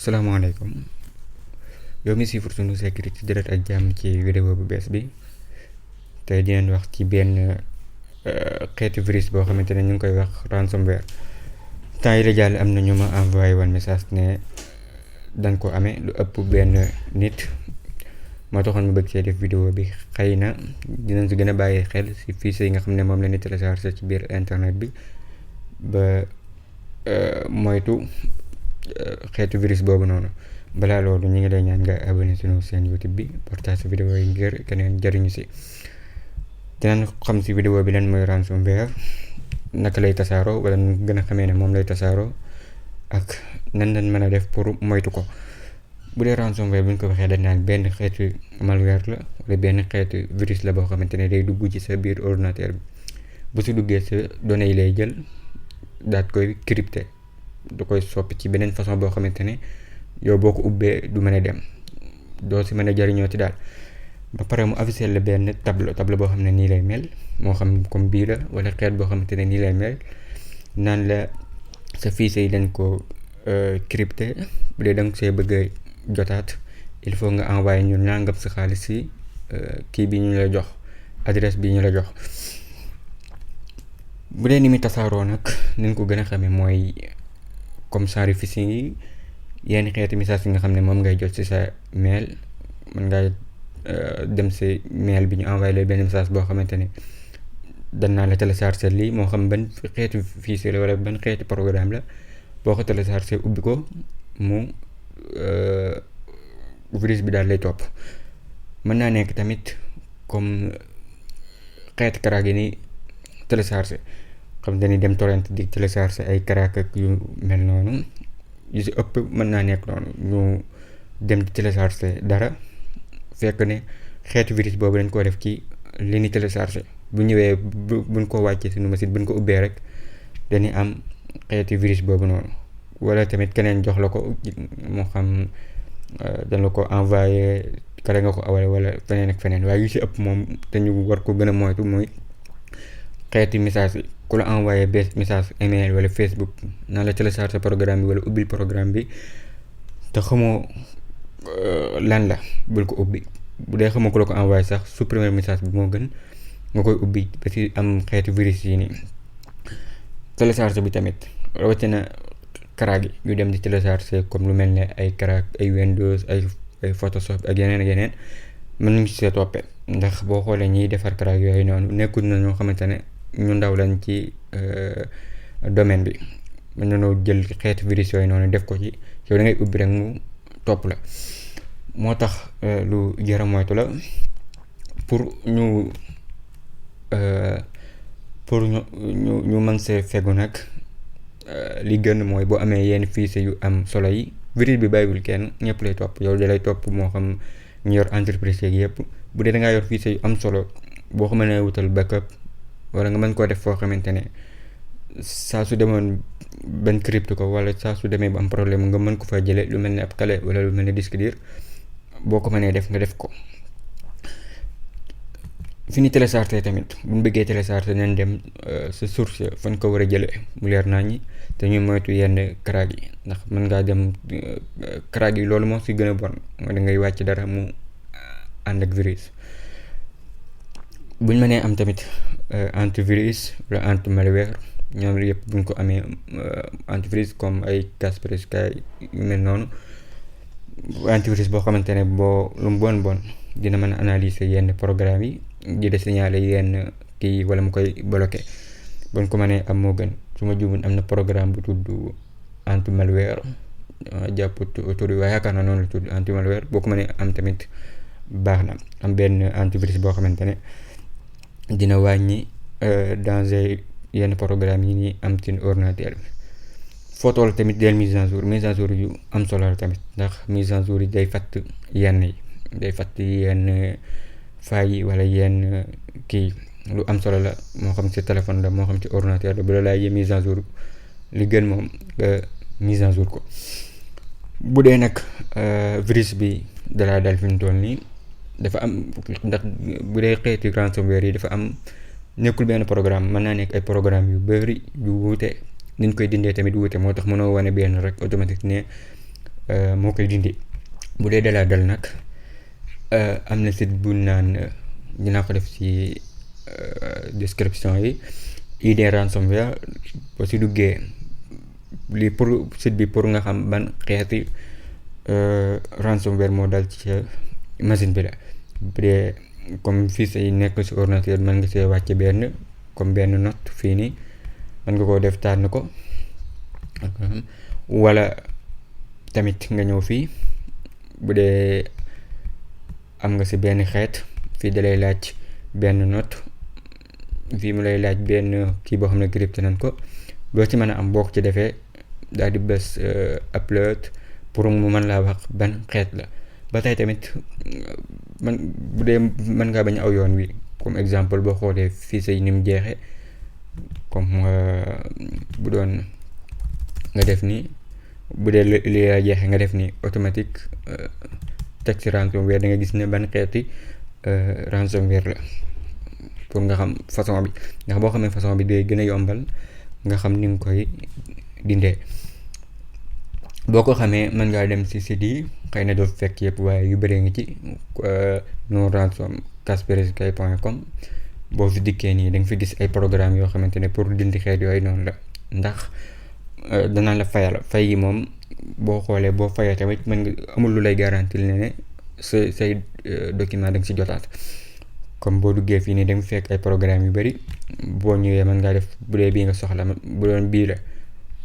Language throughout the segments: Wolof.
salaamaaleykum yow mi siifur sunu sécurité direct ak jàmm ci vidéo bu bees bi tey dinañ wax ci benn xeetu virus boo xamante ne ñu ngi koy wax ransomware. temps yi la jàll am na ñu ma envoyé woon message ne dañ ko amee lu ëpp benn nit moo taxoon mu bëgg see def vidéo bi. xëy na dinañ si gën a bàyyi xel si fichier yi nga xam ne moom la ñu téléchargé ci biir internet bi ba moytu xeetu virus boobu noonu. balaa loolu ñu ngi lay ñaan nga abonné sunu seen YouTube bi partage vidéo yi ngir keneen jariñu si. dinañ xam si vidéo bi lan mooy ransomware, naka lay tasaaroo wala nu gën a xamee ne moom lay tasaaroo ak nan lañ mën a def pour moytu ko. bu dee ransomware bu ñu ko waxee dañ naan benn xeetu malware la wala benn xeetu virus la boo xamante ne day dugg ci sa biir ordinateur bi. bu si duggee sa données yi lay jël daat koy crypté, da koy soppi ci beneen façon boo xamante ne yow boo ko ubbee du mën a dem, doo si mën a jariñoo ci daal. ba pare mu affiché la benn tableau boo xam ne nii lay mel, moo xam comme bii la wala xeet boo xamante ne nii lay mel, naan la sa fichier yi dañ ko crypté. bu dee da nga see bëgg a jotaat il faut nga envoyé ñu nangam sa xaalis si kii bi ñu la jox, adresse bi ñu la jox. bu dee ni muy tasaaroo nag niñ ko gën a xamee mooy comme genre phishing yi, yenn xeeti message yi nga xam ne moom ngay jot ci sa mail. mën ngaa dem si mail bi ñu envoyé la benn message boo xamante ne dañ naa la télécharger lii, moo xam ban xeetu fichier la wala ban xeetu programme la. boo ko télécharger ubbi ko mu virus bi daal lay topp. mën naa nekk tamit comme xeetu crack yi ni télécharger, xam dañuy dem torrent di télécharger ay crack ak yu mel noonu. yu si ëpp mën naa nekk noonu, ñu dem di télécharger dara fekk ne xeetu virus boobu dañ koo def ci li ni télécharger. bu ñëwee buñ ko wàccee suñu machine buñ ko ubbee rek dañuy am xeetu virus boobu noonu. wala tamit keneen jox la ko, moo xam dañ la ko envoyé kale nga ko awale wala feneen ak feneen. waaye yu si ëpp moom te ñu war ko gën a moytu mooy xeeti message yi. ku la envoyé bes message email wala Facebook naan la télécharger programme bi wala ubbil programme bi te xamoo lan la, bul ko ubbi. bu dee xamoo ku la ko envoyé sax supprimer message bi moo gën nga koy ubbi ba ci am xeetu virus yi nii. télécharger bi tamit rawatina crack yi ñu dem di télécharger comme lu mel ne ay crack ay Windows ay Photoshop ak yeneen mën nañu see toppee. ndax boo xoolee ñiy defar crack yooyu noonu nekkul na ñoo xamante ne ñu ndaw lañ ci domaine bi. mën nañoo jël xeetu virus yooyu noonu def ko ci yow da ngay ubbi rek mu topp la. moo tax lu jar a moytu la pour ñu mën see fegu nag. li gën mooy boo amee yenn fichier yu am solo yi, virus bi bàyyiwul kenn, ñëpp lay topp. yow da lay topp moo xam ñu yor entreprise yeeg yëpp. bu dee da ngaa yor fichier yu am solo boo ko mënee wutal backup wala nga mën koo def foo xamante ne saa su demoon benn crypte ko wala saa su demee ba am problème nga mën ko fa jëlee, lu mel ne ab clé wala lu mel ne disque dur, boo ko mënee def nga def ko. fi ñu télécharger tamit bu ñu bëggee télécharger nañ dem sa source fan ko war a jëlee mu leer naa ñi te ñu moytu yenn crack yi. ndax mën ngaa dem crack yi loolu moo si gën a bon, mooy da ngay wàcc dara mu ànd ak virus. buñ mënee am tamit antivirus wala anti malware, ñoom yëpp buñ ko amee antivirus comme ay Kaspersky yu mel noonu. antivirus boo xamante ne boo lu mu bon dina mën a analyser yenn programme yi di de signaler yenn kii wala mu koy bloquer. buñ ko mënee am moo gën. su ma juumee am na programme bu tudd anti malware, jàpp tur waaye yaakaar naa noonu la tudd anti malware. boo ko mënee am tamit baax na. am benn antivirus boo xamante ne dina wàññi danger yenn programme yi nii am ci ordinateur bi. foo toll tamit del mise à jour yu am solo la tamit, ndax mise à jour yi day fàtt yenn yi, day fàtt yenn failles yi wala yenn kii. lu am solo la moo xam ci téléphone la moo xam ci ordinateur la. bu la laajee mise à jour li gën moom nga mise à jour ko. bu dee nag virus bi dalaa dal fi mu toll nii dafa am, ndax bu dee xeeti ransomware yi dafa am, nekkul benn programme, mën naa nekk ay programme yu bari yu wuute. niñ koy dindee tamit wuute, moo tax mënoo wane benn rek automatique ne moo koy dindi. Bu dee dalaa dal nag am na site bu naan dinaa ko def ci description yi, ID ransomware. boo si duggee lii pour site bi pour nga xam ban xeeti ransomware moo dal ci machine bi la. bu dee comme fii say nekk si ordinateur mën nga see wàcce benn note fii nii, mën nga koo def tànn ko, wala tamit nga ñëw fii bu dee am nga si benn xeet, fii dalay laaj benn note, fii mu lay laaj benn kii boo xam ne crypté nañ ko. boo ci mën a am boo ko ci defee daal di bës upload pour mu mën laa wax ban xeet la. ba tey tamit bu dee mën ngaa bañ aw yoon wi, comme exemple boo xoolee fii say ni mu jeexe, comme bu doon nga def nii, bu dee li la jeexe nga def nii automatique texte ransomware, da nga gis ne ban xeeti ransomware la, pour nga xam façon bi. ndax boo xamee façon bi day gën a yombal nga xam ni nga koy dindee. boo ko xamee mën ngaa dem ci site yi, xëy na doo fekk yëpp waaye yu bëree ngi ci no ransom kaspersky.com. boo fi dikkee nii da nga fi gis ay programme yoo xamante ne pour dindi xeet yooyu noonu la. ndax danaa la fay yi moom boo xoolee boo fayee tamit mën nga amul lu lay garantil ne say document da nga si jotaat. comme boo duggee fii nii da nga fekk ay programme yu bëri, boo ñëwee mën ngaa def bu dee bii nga soxla, bu doon bii la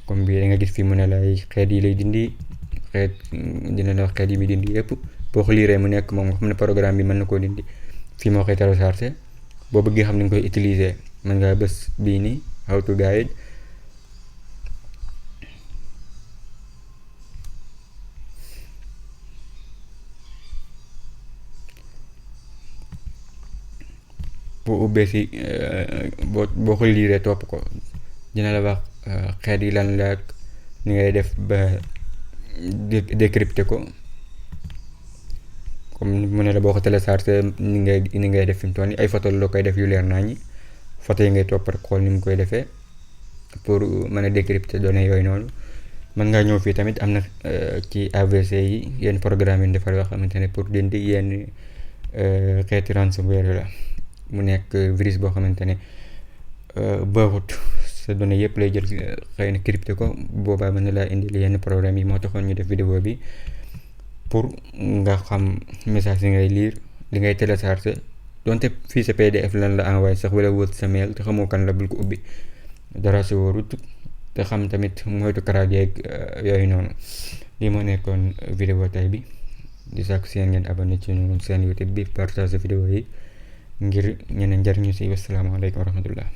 comme bii da nga gis fii mu ne lay xeet yi lay dindi, dina la wax xeet yi muy dindi yëpp. boo ko liiree mu nekk moom nga xam ne programme bi mën na koo dindi, fii moo koy télécharger. boo bëggee xam ni nga koy utiliser mën ngaa bës bii nii how to guide. boo ubbee si boo ko liiree topp ko dina la wax xeet yi lan la, ni ngay def ba décrypter ko. comme mu ne la boo ko télécharger ni ngay def fi mu toll nii ay photo la koy def yu leer naa ñi, photo yi ngay topp rek xool ni mu koy defee pour mën a décrypter données yooyu noonu. mën ngaa ñëw fii tamit am na ci AVC yi yenn programme yi defar yoo xamante ne pour dindi yenn xeeti ransomware la. mu nekk virus boo xamante ne baaxut, sa données yëpp lay jël xëy na crypté ko, boobaa mën na laa indil yenn problème yi. moo taxoon ñu def vidéo bi pour nga xam message yi ngay lire, li ngay télécharger, donte fii sa PDF lan la envoyé sax wala wut sa mail te xamoo kan la, bul ko ubbi, dara si wóorut. te xam tamit moytu karaag yeeg yooyu noonu. lii moo nekkoon vidéo tey bi, di sàkku si yéen ngeen abonné ci seen YouTube bi, partage vidéo yi ngir ñeneen njariñu si. wasalaamaaleykum wa rahmatullah.